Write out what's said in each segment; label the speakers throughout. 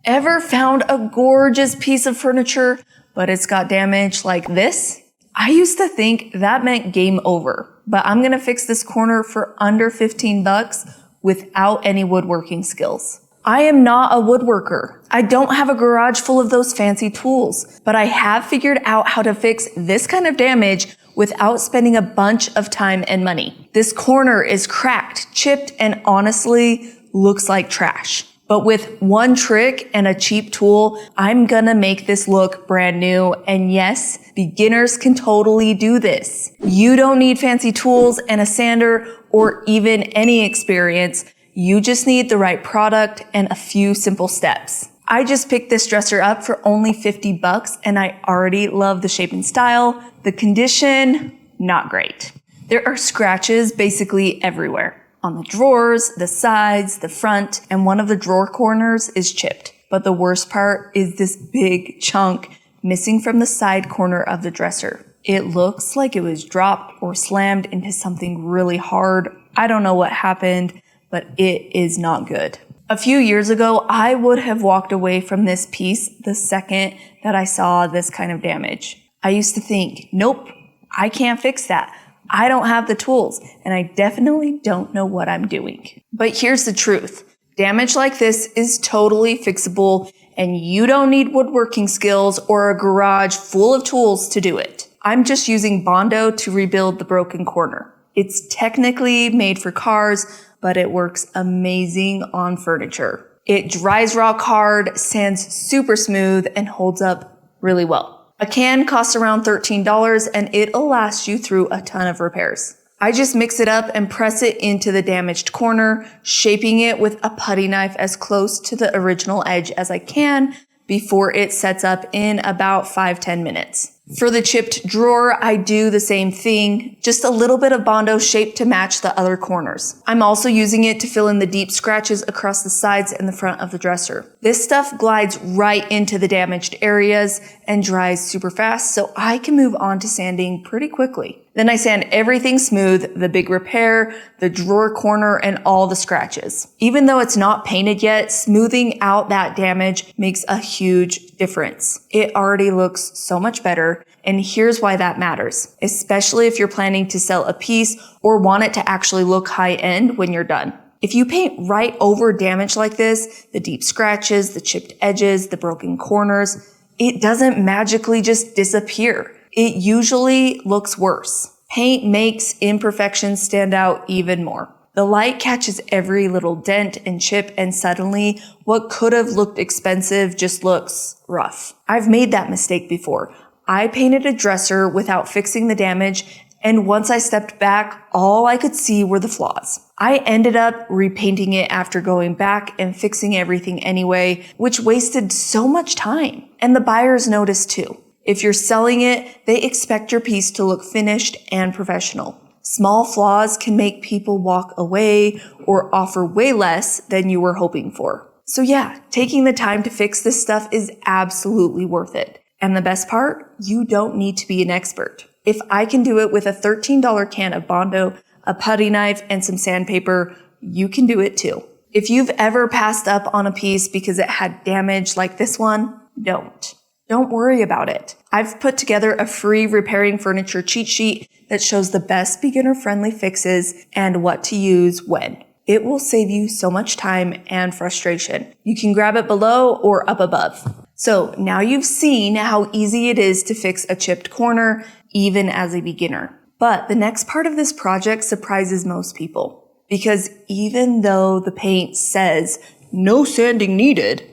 Speaker 1: Ever found a gorgeous piece of furniture, but it's got damage like this? I used to think that meant game over, but I'm gonna fix this corner for under 15 bucks without any woodworking skills. I am not a woodworker. I don't have a garage full of those fancy tools, but I have figured out how to fix this kind of damage without spending a bunch of time and money. This corner is cracked, chipped, and honestly looks like trash. But with one trick and a cheap tool, I'm gonna make this look brand new. And yes, beginners can totally do this. You don't need fancy tools and a sander or even any experience. You just need the right product and a few simple steps. I just picked this dresser up for only 50 bucks and I already love the shape and style. The condition, not great. There are scratches basically everywhere. On the drawers, the sides, the front, and one of the drawer corners is chipped. But the worst part is this big chunk missing from the side corner of the dresser. It looks like it was dropped or slammed into something really hard. I don't know what happened, but it is not good. A few years ago, I would have walked away from this piece the second that I saw this kind of damage. I used to think, nope, I can't fix that. I don't have the tools, and I definitely don't know what I'm doing. But here's the truth. Damage like this is totally fixable, and you don't need woodworking skills or a garage full of tools to do it. I'm just using Bondo to rebuild the broken corner. It's technically made for cars, but it works amazing on furniture. It dries rock hard, sands super smooth, and holds up really well. A can costs around $13 and it'll last you through a ton of repairs. I just mix it up and press it into the damaged corner, shaping it with a putty knife as close to the original edge as I can before it sets up in about 5-10 minutes. For the chipped drawer, I do the same thing, just a little bit of Bondo shaped to match the other corners. I'm also using it to fill in the deep scratches across the sides and the front of the dresser. This stuff glides right into the damaged areas and dries super fast, so I can move on to sanding pretty quickly. Then I sand everything smooth, the big repair, the drawer corner, and all the scratches. Even though it's not painted yet, smoothing out that damage makes a huge difference. It already looks so much better, and here's why that matters, especially if you're planning to sell a piece or want it to actually look high-end when you're done. If you paint right over damage like this, the deep scratches, the chipped edges, the broken corners, it doesn't magically just disappear. It usually looks worse. Paint makes imperfections stand out even more. The light catches every little dent and chip, and suddenly what could have looked expensive just looks rough. I've made that mistake before. I painted a dresser without fixing the damage, and once I stepped back, all I could see were the flaws. I ended up repainting it after going back and fixing everything anyway, which wasted so much time. And the buyers noticed too. If you're selling it, they expect your piece to look finished and professional. Small flaws can make people walk away or offer way less than you were hoping for. So yeah, taking the time to fix this stuff is absolutely worth it. And the best part, you don't need to be an expert. If I can do it with a $13 can of Bondo, a putty knife, and some sandpaper, you can do it too. If you've ever passed up on a piece because it had damage like this one, don't. Don't worry about it. I've put together a free repairing furniture cheat sheet that shows the best beginner-friendly fixes and what to use when. It will save you so much time and frustration. You can grab it below or up above. So now you've seen how easy it is to fix a chipped corner, even as a beginner. But the next part of this project surprises most people. Because even though the paint says no sanding needed,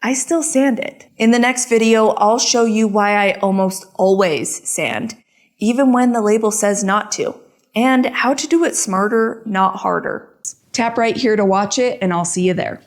Speaker 1: I still sand it. In the next video, I'll show you why I almost always sand, even when the label says not to, and how to do it smarter, not harder. Tap right here to watch it, and I'll see you there.